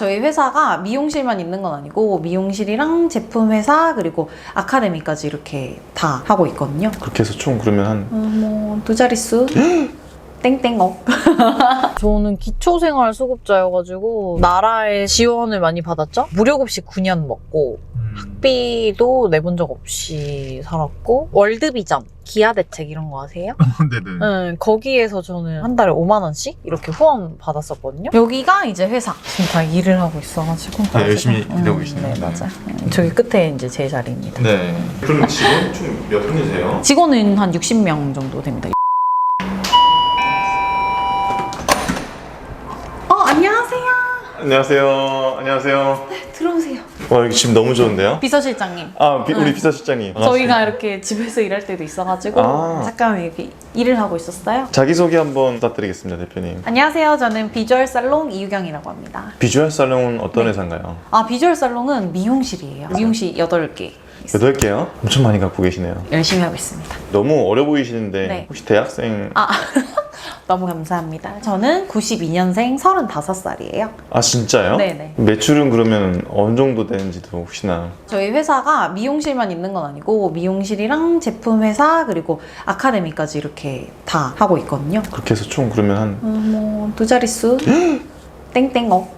저희 회사가 미용실만 있는 건 아니고 미용실이랑 제품 회사 그리고 아카데미까지 이렇게 다 하고 있거든요. 그렇게 해서 총 그러면 한 두 자릿수? 땡땡억. 저는 기초생활수급자여가지고 나라의 지원을 많이 받았죠. 무료급식 9년 먹고 학비도 내본 적 없이 살았고 월드비전, 기아대책 이런 거 아세요? 네네. 네, 거기에서 저는 한 달에 5만 원씩 이렇게 후원 받았었거든요. 여기가 이제 회사. 지금 다 일을 하고 있어가지고. 네, 열심히 일하고 계시네요. 네, 맞아요. 저기 끝에 이제 제 자리입니다. 네. 그럼 직원 총 몇 분이세요? 직원은 한 60명 정도 됩니다. 안녕하세요. 안녕하세요. 안녕하세요. 들어오세요. 와, 여기 집 너무 좋은데요? 비서실장님. 우리 비서실장님. 저희가 이렇게 집에서 일할 때도 있어가지고 잠깐 이렇게 일을 하고 있었어요. 자기소개 한번 부탁드리겠습니다, 대표님. 안녕하세요. 저는 비주얼 살롱 이유경이라고 합니다. 비주얼 살롱은 어떤 회사인가요? 비주얼 살롱은 미용실이에요. 미용실 8개. 8개요? 엄청 많이 갖고 계시네요. 열심히 하고 있습니다. 너무 어려 보이시는데 네. 혹시 대학생? 너무 감사합니다. 저는 92년생 35살이에요. 아, 진짜요? 네네. 매출은 그러면 어느 정도 되는지도 혹시나? 저희 회사가 미용실만 있는 건 아니고 미용실이랑 제품 회사 그리고 아카데미까지 이렇게 다 하고 있거든요. 그렇게 해서 총 그러면 한 두 자릿수? 땡땡억.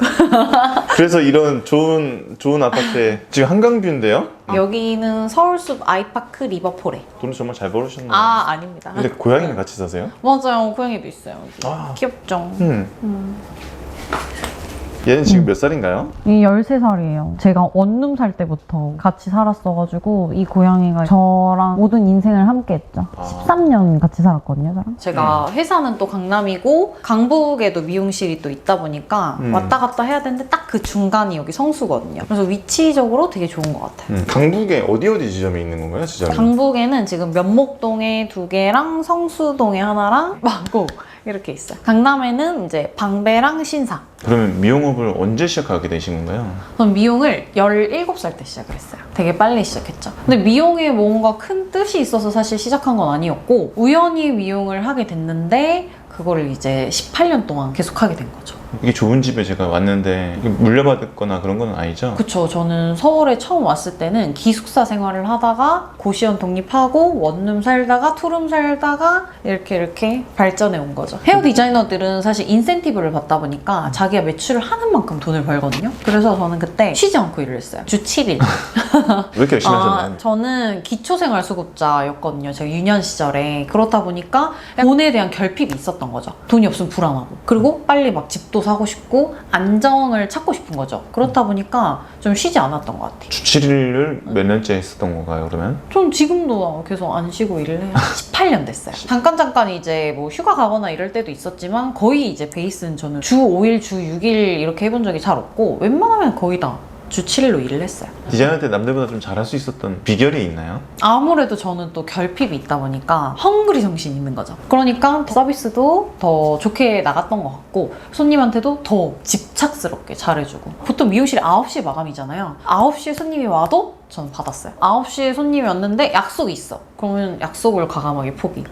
그래서 이런 좋은 아파트에 지금 한강뷰인데요? 여기는 서울숲 아이파크 리버포레. 돈을 정말 잘 벌으셨네요. 아닙니다. 근데 고양이는 같이 사세요? 맞아요. 고양이도 있어요. 아. 귀엽죠? 얘는 지금 몇 살인가요? 이 13살이에요. 제가 원룸 살 때부터 같이 살았어가지고 이 고양이가 저랑 모든 인생을 함께 했죠. 13년 같이 살았거든요, 저랑. 제가 회사는 또 강남이고 강북에도 미용실이 또 있다 보니까 왔다 갔다 해야 되는데 딱 그 중간이 여기 성수거든요. 그래서 위치적으로 되게 좋은 것 같아요. 강북에 어디 지점이 있는 건가요, 지점이? 강북에는 지금 면목동에 2개랑 성수동에 하나랑 마곡 이렇게 있어요. 강남에는 이제 방배랑 신사. 그러면 미용업을 언제 시작하게 되신 건가요? 전 미용을 17살 때 시작을 했어요. 되게 빨리 시작했죠. 근데 미용에 뭔가 큰 뜻이 있어서 사실 시작한 건 아니었고 우연히 미용을 하게 됐는데 그거를 이제 18년 동안 계속 하게 된 거죠. 이게 좋은 집에 제가 왔는데 이게 물려받았거나 그런 건 아니죠? 그쵸. 저는 서울에 처음 왔을 때는 기숙사 생활을 하다가 고시원 독립하고 원룸 살다가 투룸 살다가 이렇게 발전해 온 거죠. 헤어 디자이너들은 사실 인센티브를 받다 보니까 자기가 매출을 하는 만큼 돈을 벌거든요. 그래서 저는 그때 쉬지 않고 일을 했어요. 주 7일. 왜 이렇게 열심히 하셨나요? 저는 기초생활수급자였거든요. 제가 유년 시절에. 그렇다 보니까 돈에 대한 결핍이 있었던 거죠. 돈이 없으면 불안하고. 그리고 빨리 막 집도 사고 싶고 안정을 찾고 싶은 거죠. 그렇다 보니까 좀 쉬지 않았던 것 같아요. 주 7일을 몇 년째 했었던 건가요, 그러면? 좀 지금도 계속 안 쉬고 일을 해요. 18년 됐어요. 잠깐 이제 뭐 휴가 가거나 이럴 때도 있었지만 거의 이제 베이스는 저는 주 5일, 주 6일 이렇게 해본 적이 잘 없고 웬만하면 거의 다 주 7일로 일을 했어요. 디자이너 때 남들보다 좀 잘할 수 있었던 비결이 있나요? 아무래도 저는 또 결핍이 있다 보니까 헝그리 정신이 있는 거죠. 그러니까 서비스도 더 좋게 나갔던 것 같고 손님한테도 더 집착스럽게 잘해주고 보통 미용실이 9시에 마감이잖아요. 9시에 손님이 와도 저는 받았어요. 9시에 손님이 왔는데 약속이 있어. 그러면 약속을 과감하게 포기.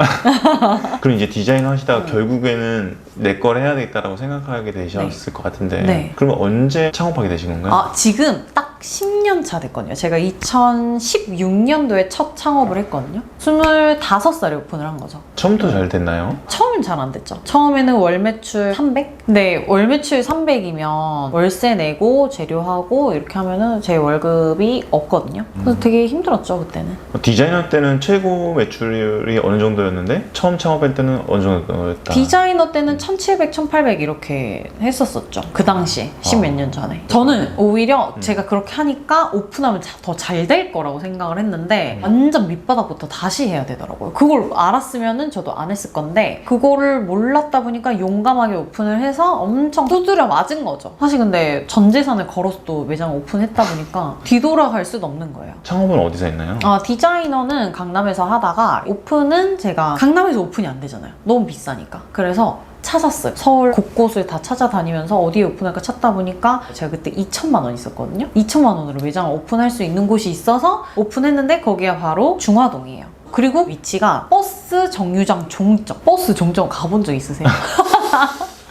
그럼 이제 디자이너 하시다가 결국에는 내 걸 해야 되겠다라고 생각하게 되셨을 것 같은데 네. 그러면 언제 창업하게 되신 건가요? 지금 딱 10년 차 됐거든요. 제가 2016년도에 첫 창업을 했거든요. 25살에 오픈을 한 거죠. 처음부터 잘 됐나요? 처음엔 잘 안 됐죠. 처음에는 월 매출 300? 네, 월 매출 300이면 월세 내고 재료하고 이렇게 하면은 제 월급이 없거든요. 그래서 되게 힘들었죠, 그때는. 디자이너 때는 최고 매출이 어느 정도였는데 처음 창업할 때는 어느 정도였다? 디자이너 때는 1700, 1800 이렇게 했었었죠. 그 당시에 10몇 년 전에. 저는 오히려 제가 그렇게 하니까 오픈하면 더 잘 될 거라고 생각을 했는데 완전 밑바닥부터 다시 해야 되더라고요. 그걸 알았으면은 저도 안 했을 건데 그거를 몰랐다 보니까 용감하게 오픈을 해서 엄청 두드려 맞은 거죠. 사실 근데 전 재산을 걸어서 또 매장 오픈했다 보니까 뒤돌아갈 수도 없는 거예요. 창업은 어디서 했나요? 디자이너는 강남에서 하다가 오픈은 제가 강남에서 오픈이 안 되잖아요. 너무 비싸니까. 그래서 찾았어요. 서울 곳곳을 다 찾아다니면서 어디에 오픈할까 찾다 보니까 제가 그때 2천만 원 있었거든요. 2천만 원으로 매장을 오픈할 수 있는 곳이 있어서 오픈했는데 거기가 바로 중화동이에요. 그리고 위치가 버스 정류장 종점. 버스 종점 가본 적 있으세요?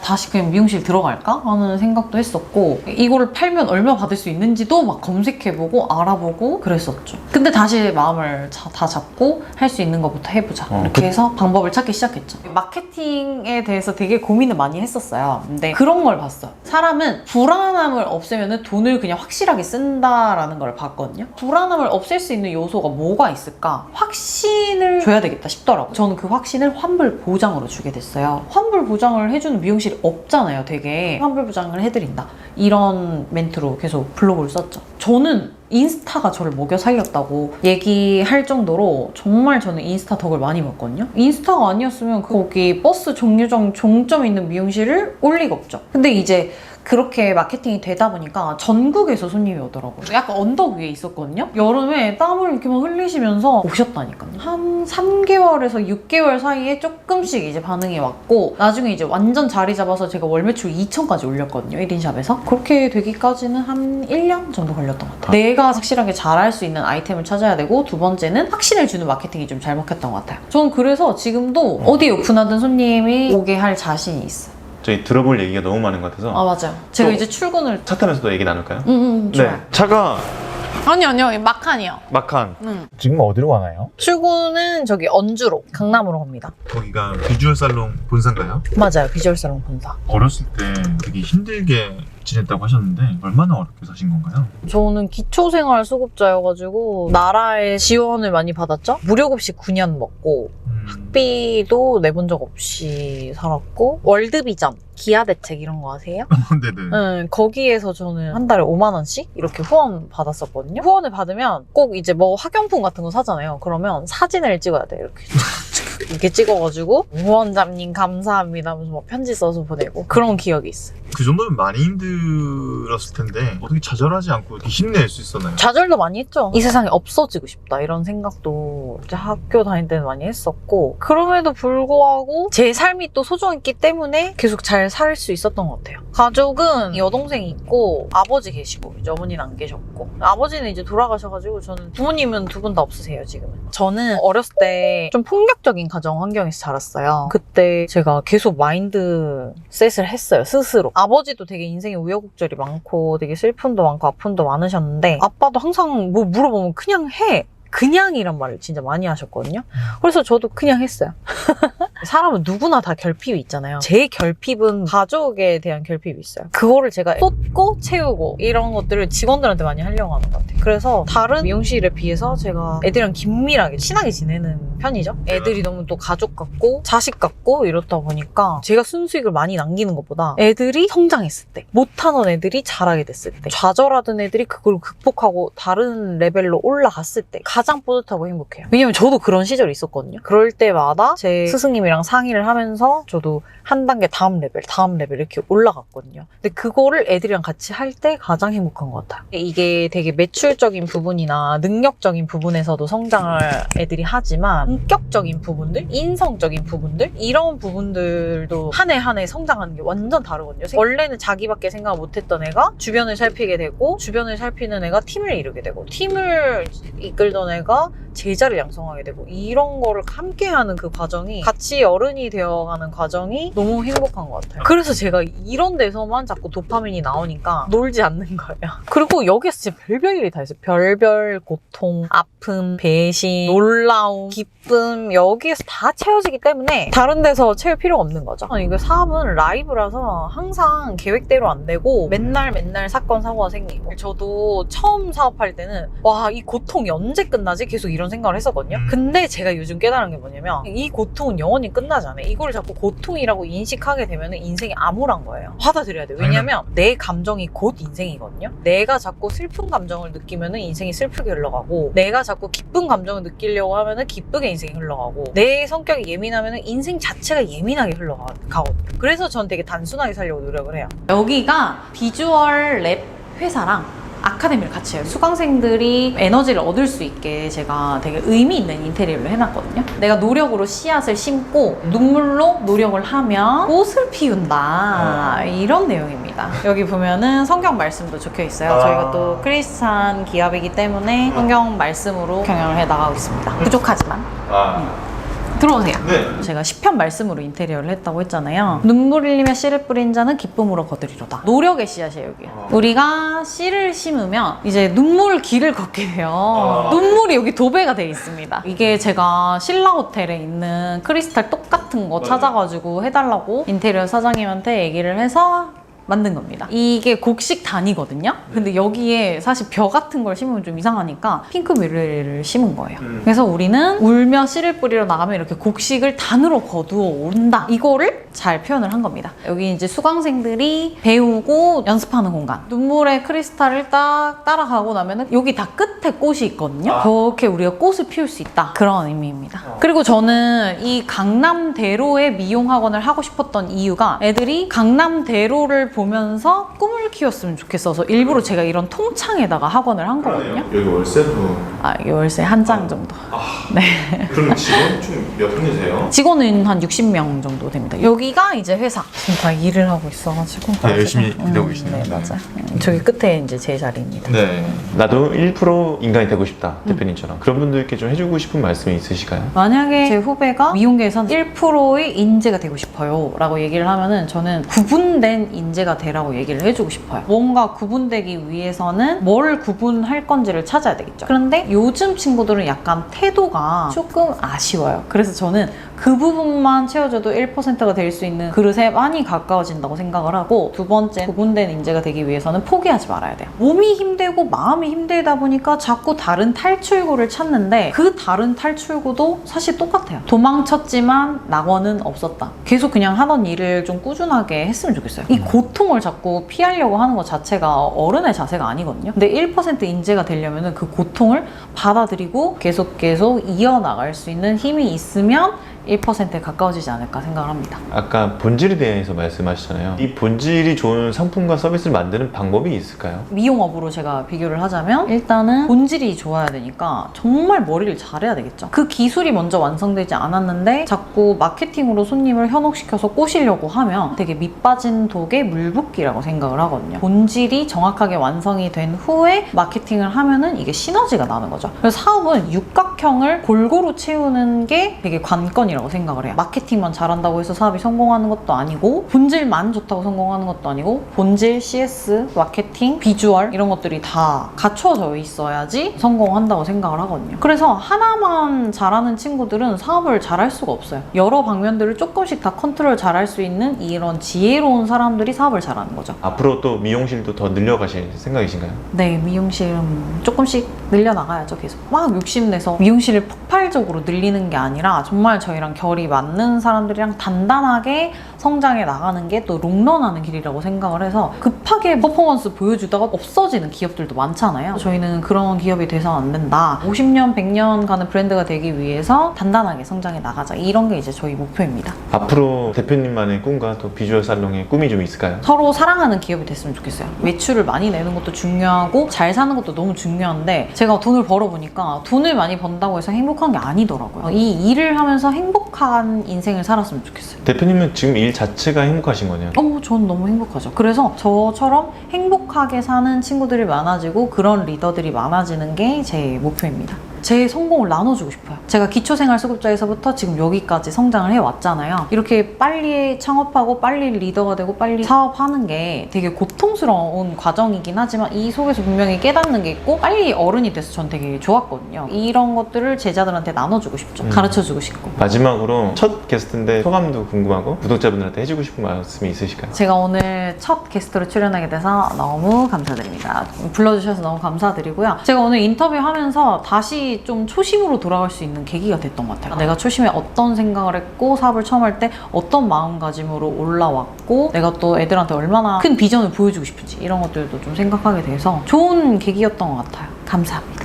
다시 그냥 미용실 들어갈까 하는 생각도 했었고, 이거를 팔면 얼마 받을 수 있는지도 막 검색해보고 알아보고 그랬었죠. 근데 다시 마음을 다 잡고 할 수 있는 것부터 해보자 이렇게 해서 방법을 찾기 시작했죠. 마케팅에 대해서 되게 고민을 많이 했었어요. 근데 그런 걸 봤어요. 사람은 불안함을 없애면 돈을 그냥 확실하게 쓴다라는 걸 봤거든요. 불안함을 없앨 수 있는 요소가 뭐가 있을까? 확신을 줘야 되겠다 싶더라고요. 저는 그 확신을 환불 보장으로 주게 됐어요. 환불 보장을 해주는 미용실이 없잖아요. 되게 환불 보장을 해드린다 이런 멘트로 계속 블로그를 썼죠. 저는 인스타가 저를 먹여 살렸다고 얘기할 정도로 정말 저는 인스타 덕을 많이 봤거든요. 인스타가 아니었으면 거기 버스 정류장 종점 있는 미용실을 올 리가 없죠. 근데 이제 그렇게 마케팅이 되다 보니까 전국에서 손님이 오더라고요. 약간 언덕 위에 있었거든요. 여름에 땀을 이렇게 막 흘리시면서 오셨다니까요. 한 3개월에서 6개월 사이에 조금씩 이제 반응이 왔고, 나중에 이제 완전 자리 잡아서 제가 월 매출 2천까지 올렸거든요. 1인 샵에서. 그렇게 되기까지는 한 1년 정도 걸렸던 것 같아요. 내가 확실하게 잘할 수 있는 아이템을 찾아야 되고, 두 번째는 확신을 주는 마케팅이 좀 잘 먹혔던 것 같아요. 저는 그래서 지금도 어디 오픈하든 손님이 오게 할 자신이 있어요. 저희 들어볼 얘기가 너무 많은 것 같아서 아 맞아요. 제가 이제 출근을 차 타면서도 얘기 나눌까요? 좋아요. 네. 차가 아니요 마칸이요. 마칸. 지금 어디로 가나요? 출근은 저기 언주로 강남으로 갑니다. 거기가 비주얼 살롱 본사인가요? 맞아요. 비주얼 살롱 본사. 어렸을 때 되게 힘들게 지냈다고 하셨는데 얼마나 어렵게 사신 건가요? 저는 기초생활 수급자여가지고 나라의 지원을 많이 받았죠. 무료급식 9년 먹고 학비도 내본 적 없이 살았고, 월드비전, 기아대책 이런 거 아세요? 네네. 거기에서 저는 한 달에 5만 원씩 이렇게 후원 받았었거든요. 후원을 받으면 꼭 이제 뭐 학용품 같은 거 사잖아요. 그러면 사진을 찍어야 돼. 이렇게 찍어가지고 후원자님 감사합니다 하면서 막 편지 써서 보내고 그런 기억이 있어요. 그 정도면 많이 힘들었을 텐데 어떻게 좌절하지 않고 이렇게 힘낼 수 있었나요? 좌절도 많이 했죠. 이 세상에 없어지고 싶다 이런 생각도 이제 학교 다닐 때는 많이 했었고, 그럼에도 불구하고 제 삶이 또 소중했기 때문에 계속 잘 살 수 있었던 것 같아요. 가족은 여동생이 있고 아버지 계시고 이제 어머니는 안 계셨고, 아버지는 이제 돌아가셔가지고 저는 부모님은 두 분 다 없으세요 지금은. 저는 어렸을 때 좀 폭력적인 가정 환경에서 자랐어요. 그때 제가 계속 마인드셋을 했어요 스스로. 아버지도 되게 인생에 우여곡절이 많고 되게 슬픔도 많고 아픔도 많으셨는데, 아빠도 항상 뭐 물어보면 그냥 해. 그냥이란 말을 진짜 많이 하셨거든요. 그래서 저도 그냥 했어요. 사람은 누구나 다 결핍이 있잖아요. 제 결핍은 가족에 대한 결핍이 있어요. 그거를 제가 쏟고 채우고 이런 것들을 직원들한테 많이 하려고 하는 것 같아요. 그래서 다른 미용실에 비해서 제가 애들이랑 긴밀하게 친하게 지내는 편이죠. 애들이 너무 또 가족 같고 자식 같고 이렇다 보니까 제가 순수익을 많이 남기는 것보다 애들이 성장했을 때, 못하던 애들이 잘하게 됐을 때, 좌절하던 애들이 그걸 극복하고 다른 레벨로 올라갔을 때 가장 뿌듯하고 행복해요. 왜냐면 저도 그런 시절이 있었거든요. 그럴 때마다 제 스승님이랑 상의를 하면서 저도 한 단계 다음 레벨 이렇게 올라갔거든요. 근데 그거를 애들이랑 같이 할 때 가장 행복한 것 같아요. 이게 되게 매출적인 부분이나 능력적인 부분에서도 성장을 애들이 하지만 인격적인 부분들, 인성적인 부분들 이런 부분들도 한 해 한 해 성장하는 게 완전 다르거든요. 원래는 자기밖에 생각 못했던 애가 주변을 살피게 되고, 주변을 살피는 애가 팀을 이루게 되고, 팀을 이끌던 애가 제자를 양성하게 되고, 이런 거를 함께하는 그 과정이, 같이 어른이 되어가는 과정이 너무 행복한 것 같아요. 그래서 제가 이런 데서만 자꾸 도파민이 나오니까 놀지 않는 거예요. 그리고 여기서 진짜 별별 일이 다 있어요. 별별 고통, 아픔, 배신, 놀라움, 기쁨 여기에서 다 채워지기 때문에 다른 데서 채울 필요가 없는 거죠. 이거 사업은 라이브라서 항상 계획대로 안 되고 맨날 사건 사고가 생기고, 저도 처음 사업할 때는 와, 이 고통이 언제 끝나지? 계속 이런 생각을 했었거든요. 근데 제가 요즘 깨달은 게 뭐냐면, 이 고통은 영원히 끝나지 않아요. 이걸 자꾸 고통이라고 인식하게 되면 인생이 암울한 거예요. 받아들여야 돼요. 왜냐면 내 감정이 곧 인생이거든요. 내가 자꾸 슬픈 감정을 느끼면 인생이 슬프게 흘러가고, 내가 자꾸 기쁜 감정을 느끼려고 하면 기쁘게 인생이 흘러가고, 내 성격이 예민하면 인생 자체가 예민하게 흘러가거든요. 그래서 전 되게 단순하게 살려고 노력을 해요. 여기가 비주얼 랩 회사랑 아카데미를 같이 해요. 수강생들이 에너지를 얻을 수 있게 제가 되게 의미 있는 인테리어를 해놨거든요. 내가 노력으로 씨앗을 심고 눈물로 노력을 하면 꽃을 피운다, 이런 내용입니다. 여기 보면은 성경 말씀도 적혀 있어요. 저희가 또 크리스찬 기업이기 때문에 성경 말씀으로 경영을 해 나가고 있습니다. 부족하지만. 들어오세요. 네. 제가 10편 말씀으로 인테리어를 했다고 했잖아요. 눈물 흘리며 씨를 뿌린 자는 기쁨으로 거두리로다. 노력의 씨앗이에요, 여기. 우리가 씨를 심으면 이제 눈물 길을 걷게 돼요. 눈물이 여기 도배가 돼 있습니다. 이게 제가 신라 호텔에 있는 크리스탈 똑같은 거 찾아가지고 해달라고 인테리어 사장님한테 얘기를 해서 만든 겁니다. 이게 곡식 단이거든요. 근데 여기에 사실 벼 같은 걸 심으면 좀 이상하니까 핑크 뮬레를 심은 거예요. 그래서 우리는 울며 씨를 뿌리러 나가면 이렇게 곡식을 단으로 거두어 온다. 이거를 잘 표현을 한 겁니다. 여기 이제 수강생들이 배우고 연습하는 공간. 눈물의 크리스탈을 딱 따라가고 나면은 여기 다 끝에 꽃이 있거든요. 그렇게 우리가 꽃을 피울 수 있다. 그런 의미입니다. 그리고 저는 이 강남대로의 미용학원을 하고 싶었던 이유가 애들이 강남대로를 보면서 꿈을 키웠으면 좋겠어서 일부러 제가 이런 통창에다가 학원을 한 거거든요. 여기 월세도. 이게 월세 한 장 정도. 네. 그럼 직원 총 몇 분이세요? 직원은 한 60명 정도 됩니다. 여기가 이제 회사. 지금 다 일을 하고 있어가지고. 열심히 일하고 계시네요. 네, 맞아요. 저기 끝에 이제 제 자리입니다. 네. 나도 1% 인간이 되고 싶다, 대표님처럼. 그런 분들께 좀 해주고 싶은 말씀이 있으실까요? 만약에 제 후배가 미용계에선 1%의 인재가 되고 싶어요 라고 얘기를 하면은 저는 구분된 인재가 되라고 얘기를 해주고 싶어요. 뭔가 구분되기 위해서는 뭘 구분할 건지를 찾아야 되겠죠. 그런데 요즘 친구들은 약간 태도가 조금 아쉬워요. 그래서 저는 그 부분만 채워줘도 1%가 될 수 있는 그릇에 많이 가까워진다고 생각을 하고, 두 번째, 구분된 인재가 되기 위해서는 포기하지 말아야 돼요. 몸이 힘들고 마음이 힘들다 보니까 자꾸 다른 탈출구를 찾는데 그 다른 탈출구도 사실 똑같아요. 도망쳤지만 낙원은 없었다. 계속 그냥 하던 일을 좀 꾸준하게 했으면 좋겠어요. 이 고통을 자꾸 피하려고 하는 것 자체가 어른의 자세가 아니거든요. 근데 1% 인재가 되려면 그 고통을 받아들이고 계속 이어나갈 수 있는 힘이 있으면 1%에 가까워지지 않을까 생각을 합니다. 아까 본질에 대해서 말씀하셨잖아요. 이 본질이 좋은 상품과 서비스를 만드는 방법이 있을까요? 미용업으로 제가 비교를 하자면 일단은 본질이 좋아야 되니까 정말 머리를 잘해야 되겠죠. 그 기술이 먼저 완성되지 않았는데 자꾸 마케팅으로 손님을 현혹시켜서 꼬시려고 하면 되게 밑빠진 독에 물 붓기라고 생각을 하거든요. 본질이 정확하게 완성이 된 후에 마케팅을 하면은 이게 시너지가 나는 거죠. 그래서 사업은 육각형을 골고루 채우는 게 되게 관건이라고 생각을 해요. 마케팅만 잘한다고 해서 사업이 성공하는 것도 아니고, 본질만 좋다고 성공하는 것도 아니고, 본질, CS, 마케팅, 비주얼 이런 것들이 다 갖춰져 있어야지 성공한다고 생각을 하거든요. 그래서 하나만 잘하는 친구들은 사업을 잘할 수가 없어요. 여러 방면들을 조금씩 다 컨트롤 잘할 수 있는 이런 지혜로운 사람들이 사업을 잘하는 거죠. 앞으로 또 미용실도 더 늘려가실 생각이신가요? 네, 미용실은 조금씩 늘려나가야죠. 계속 막 욕심내서 미용실을 폭발적으로 늘리는 게 아니라 정말 저희랑 결이 맞는 사람들이랑 단단하게 성장해 나가는 게 또 롱런하는 길이라고 생각을 해서, 급하게 퍼포먼스 보여주다가 없어지는 기업들도 많잖아요. 저희는 그런 기업이 돼서는 안 된다. 50년, 100년 가는 브랜드가 되기 위해서 단단하게 성장해 나가자. 이런 게 이제 저희 목표입니다. 앞으로 대표님만의 꿈과 또 비주얼 살롱의 꿈이 좀 있을까요? 서로 사랑하는 기업이 됐으면 좋겠어요. 매출을 많이 내는 것도 중요하고 잘 사는 것도 너무 중요한데, 제가 돈을 벌어보니까 돈을 많이 번다고 해서 행복한 게 아니더라고요. 이 일을 하면서 행복한 인생을 살았으면 좋겠어요. 대표님은 지금 일 자체가 행복하신 거네요. 전 너무 행복하죠. 그래서 저처럼 행복하게 사는 친구들이 많아지고 그런 리더들이 많아지는 게 제 목표입니다. 제 성공을 나눠주고 싶어요. 제가 기초생활수급자에서부터 지금 여기까지 성장을 해왔잖아요. 이렇게 빨리 창업하고 빨리 리더가 되고 빨리 사업하는 게 되게 고통스러운 과정이긴 하지만 이 속에서 분명히 깨닫는 게 있고, 빨리 어른이 돼서 전 되게 좋았거든요. 이런 것들을 제자들한테 나눠주고 싶죠. 가르쳐주고 싶고. 마지막으로 첫 게스트인데 소감도 궁금하고 구독자분들한테 해주고 싶은 말씀이 있으실까요? 제가 오늘 첫 게스트로 출연하게 돼서 너무 감사드립니다. 불러주셔서 너무 감사드리고요. 제가 오늘 인터뷰하면서 다시 좀 초심으로 돌아갈 수 있는 계기가 됐던 것 같아요. 내가 초심에 어떤 생각을 했고, 사업을 처음 할 때 어떤 마음가짐으로 올라왔고, 내가 또 애들한테 얼마나 큰 비전을 보여주고 싶은지 이런 것들도 좀 생각하게 돼서 좋은 계기였던 것 같아요. 감사합니다.